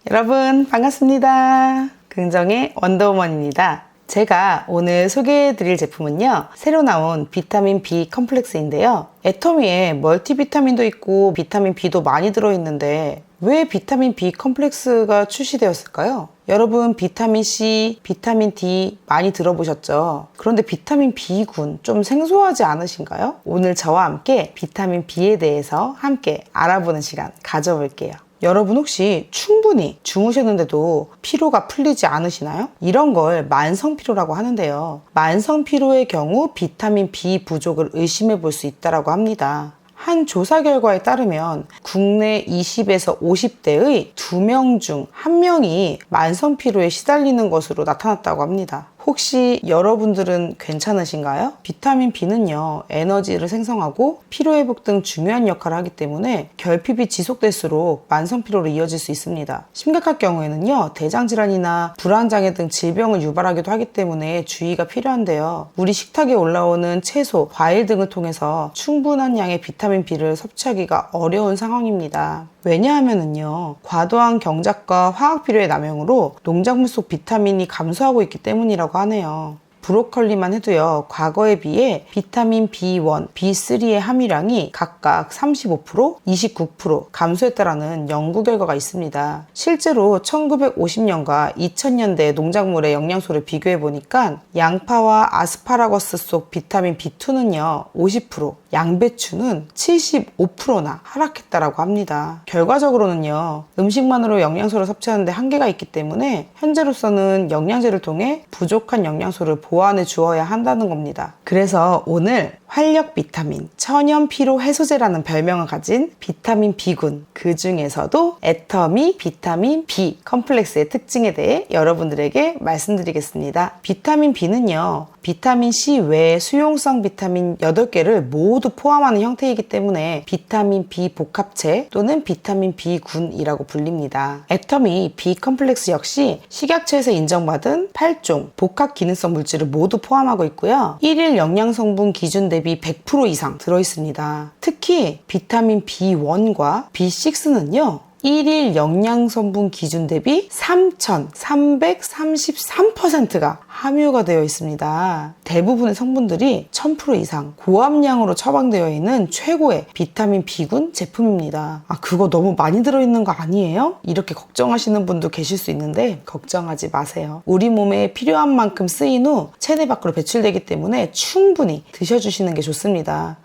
여러분 반갑습니다. 긍정의 원더우먼입니다. 제가 오늘 소개해드릴 제품은요, 새로 나온 비타민 B 컴플렉스인데요. 애터미에 멀티비타민도 있고 비타민 B도 많이 들어있는데 왜 비타민 B 컴플렉스가 출시되었을까요? 여러분 비타민 C, 비타민 D 많이 들어보셨죠? 그런데 비타민 B군 좀 생소하지 않으신가요? 오늘 저와 함께 비타민 B에 대해서 함께 알아보는 시간 가져볼게요. 여러분 혹시 충분히 주무셨는데도 피로가 풀리지 않으시나요? 이런 걸 만성피로라고 하는데요. 만성피로의 경우 비타민 B 부족을 의심해 볼 수 있다고 합니다. 한 조사 결과에 따르면 국내 20에서 50대의 2명 중 1명이 만성피로에 시달리는 것으로 나타났다고 합니다. 혹시 여러분들은 괜찮으신가요? 비타민 B는요, 에너지를 생성하고 피로회복 등 중요한 역할을 하기 때문에 결핍이 지속될수록 만성피로로 이어질 수 있습니다. 심각할 경우에는요, 대장질환이나 불안장애 등 질병을 유발하기도 하기 때문에 주의가 필요한데요. 우리 식탁에 올라오는 채소, 과일 등을 통해서 충분한 양의 비타민 B를 섭취하기가 어려운 상황입니다. 왜냐하면은요, 과도한 경작과 화학비료의 남용으로 농작물 속 비타민이 감소하고 있기 때문이라고 하네요. 브로콜리만 해도요, 과거에 비해 비타민 B1, B3의 함유량이 각각 35%, 29% 감소했다라는 연구 결과가 있습니다. 실제로 1950년과 2000년대 농작물의 영양소를 비교해 보니까 양파와 아스파라거스 속 비타민 B2는요, 50%, 양배추는 75%나 하락했다라고 합니다. 결과적으로는요, 음식만으로 영양소를 섭취하는데 한계가 있기 때문에 현재로서는 영양제를 통해 부족한 영양소를 보완해 주어야 한다는 겁니다. 그래서 오늘 활력 비타민, 천연 피로 해소제라는 별명을 가진 비타민 B군, 그 중에서도 애터미 비타민 B 컴플렉스의 특징에 대해 여러분들에게 말씀드리겠습니다. 비타민 B는요, 비타민 C 외에 수용성 비타민 8개를 모두 포함하는 형태이기 때문에 비타민 B 복합체 또는 비타민 B군이라고 불립니다. 애터미 B 컴플렉스 역시 식약처에서 인정받은 8종 복합 기능성 물질을 모두 포함하고 있고요. 1일 영양 성분 기준 대비 100% 이상 들어있습니다. 특히 비타민 B1과 B6는요, 1일 영양성분 기준 대비 3,333%가 함유가 되어 있습니다. 대부분의 성분들이 1000% 이상 고함량으로 처방되어 있는 최고의 비타민 B군 제품입니다. 그거 너무 많이 들어있는 거 아니에요? 이렇게 걱정하시는 분도 계실 수 있는데 걱정하지 마세요. 우리 몸에 필요한 만큼 쓰인 후 체내 밖으로 배출되기 때문에 충분히 드셔주시는 게 좋습니다.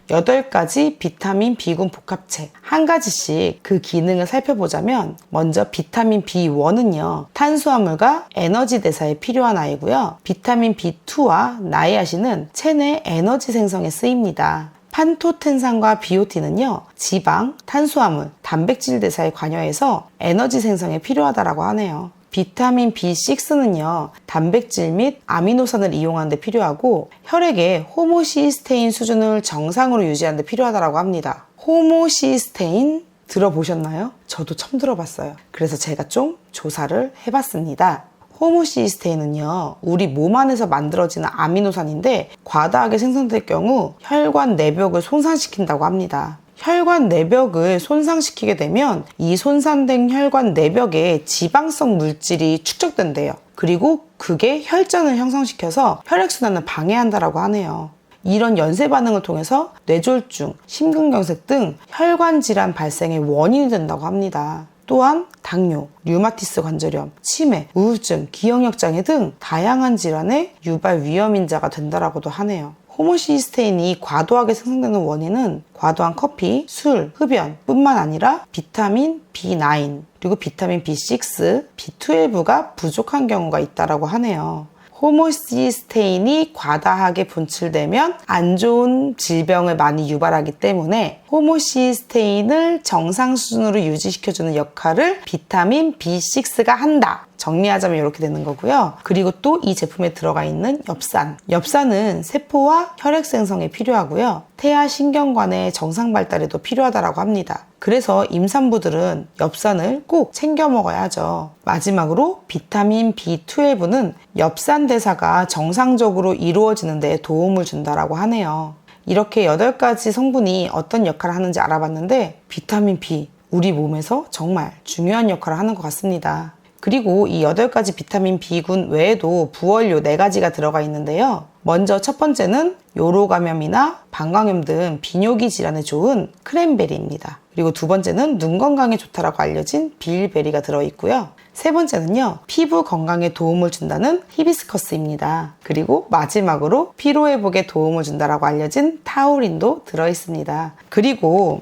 8가지 비타민 B군 복합체, 한 가지씩 그 기능을 살펴보자면, 먼저 비타민 B1은요, 탄수화물과 에너지 대사에 필요한 아이고요. 비타민 B2와 나이아신은 체내 에너지 생성에 쓰입니다. 판토텐산과 비오틴은요, 지방, 탄수화물, 단백질 대사에 관여해서 에너지 생성에 필요하다고 하네요. 비타민 B6는요, 단백질 및 아미노산을 이용하는 데 필요하고 혈액의 호모시스테인 수준을 정상으로 유지하는 데 필요하다고 합니다. 호모시스테인 들어보셨나요? 저도 처음 들어봤어요. 그래서 제가 좀 조사를 해봤습니다. 호모시스테인은요, 우리 몸 안에서 만들어지는 아미노산인데 과다하게 생성될 경우 혈관 내벽을 손상시킨다고 합니다. 혈관 내벽을 손상시키게 되면 이 손상된 혈관 내벽에 지방성 물질이 축적된대요. 그리고 그게 혈전을 형성시켜서 혈액순환을 방해한다고 하네요. 이런 연쇄 반응을 통해서 뇌졸중, 심근경색 등 혈관 질환 발생의 원인이 된다고 합니다. 또한 당뇨, 류마티스 관절염, 치매, 우울증, 기억력장애 등 다양한 질환의 유발 위험인자가 된다고도 하네요. 호모시스테인이 과도하게 생성되는 원인은 과도한 커피, 술, 흡연 뿐만 아니라 비타민 B9, 그리고 비타민 B6, B12가 부족한 경우가 있다고 하네요. 호모시스테인이 과다하게 분출되면 안 좋은 질병을 많이 유발하기 때문에 호모시스테인을 정상 수준으로 유지시켜주는 역할을 비타민 B6가 한다. 정리하자면 이렇게 되는 거고요. 그리고 또 이 제품에 들어가 있는 엽산. 엽산은 세포와 혈액 생성에 필요하고요. 태아 신경관의 정상 발달에도 필요하다고 합니다. 그래서 임산부들은 엽산을 꼭 챙겨 먹어야 하죠. 마지막으로 비타민 B12는 엽산 대사가 정상적으로 이루어지는 데 도움을 준다고 하네요. 이렇게 8가지 성분이 어떤 역할을 하는지 알아봤는데 비타민 B, 우리 몸에서 정말 중요한 역할을 하는 것 같습니다. 그리고 이 8가지 비타민 B군 외에도 부원료 4가지가 들어가 있는데요. 먼저 첫 번째는 요로 감염이나 방광염 등 비뇨기 질환에 좋은 크랜베리입니다. 그리고 두 번째는 눈 건강에 좋다라고 알려진 빌베리가 들어있고요. 세 번째는요, 피부 건강에 도움을 준다는 히비스커스입니다. 그리고 마지막으로 피로회복에 도움을 준다라고 알려진 타우린도 들어있습니다. 그리고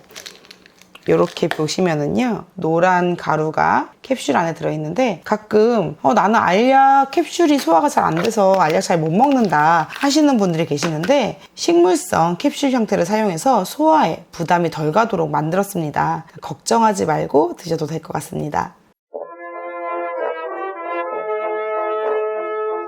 이렇게 보시면은요, 노란 가루가 캡슐 안에 들어있는데 가끔 나는 알약 캡슐이 소화가 잘 안 돼서 알약 잘 못 먹는다 하시는 분들이 계시는데 식물성 캡슐 형태를 사용해서 소화에 부담이 덜 가도록 만들었습니다. 걱정하지 말고 드셔도 될 것 같습니다.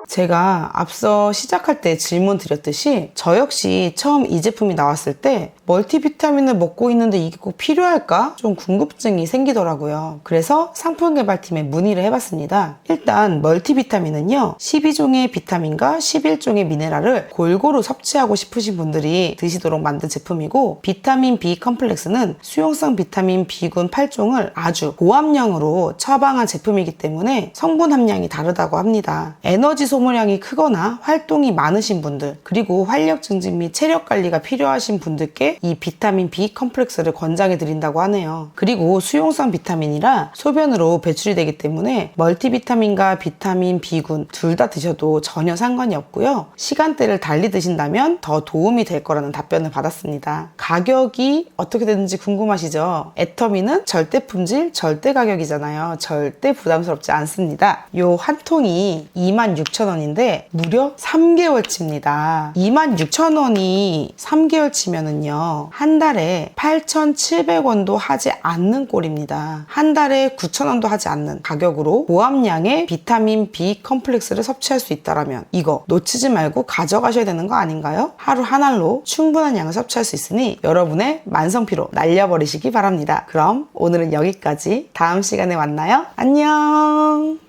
제가 앞서 시작할 때 질문 드렸듯이 저 역시 처음 이 제품이 나왔을 때 멀티비타민을 먹고 있는데 이게 꼭 필요할까? 좀 궁금증이 생기더라고요. 그래서 상품개발팀에 문의를 해봤습니다. 일단 멀티비타민은요, 12종의 비타민과 11종의 미네랄을 골고루 섭취하고 싶으신 분들이 드시도록 만든 제품이고, 비타민 B 컴플렉스는 수용성 비타민 B군 8종을 아주 고함량으로 처방한 제품이기 때문에 성분 함량이 다르다고 합니다. 에너지 소모량이 크거나 활동이 많으신 분들, 그리고 활력 증진 및 체력 관리가 필요하신 분들께 이 비타민 B 컴플렉스를 권장해 드린다고 하네요. 그리고 수용성 비타민이라 소변으로 배출이 되기 때문에 멀티비타민과 비타민 B군 둘 다 드셔도 전혀 상관이 없고요. 시간대를 달리 드신다면 더 도움이 될 거라는 답변을 받았습니다. 가격이 어떻게 되는지 궁금하시죠? 애터미는 절대 품질, 절대 가격이잖아요. 절대 부담스럽지 않습니다. 요 한 통이 26,000원인데 무려 3개월치입니다. 26,000원이 3개월치면은요, 한 달에 8,700원도 하지 않는 꼴입니다. 한 달에 9,000원도 하지 않는 가격으로 고함량의 비타민 B 컴플렉스를 섭취할 수 있다면 이거 놓치지 말고 가져가셔야 되는 거 아닌가요? 하루 한 알로 충분한 양을 섭취할 수 있으니 여러분의 만성피로 날려버리시기 바랍니다. 그럼 오늘은 여기까지. 다음 시간에 만나요. 안녕.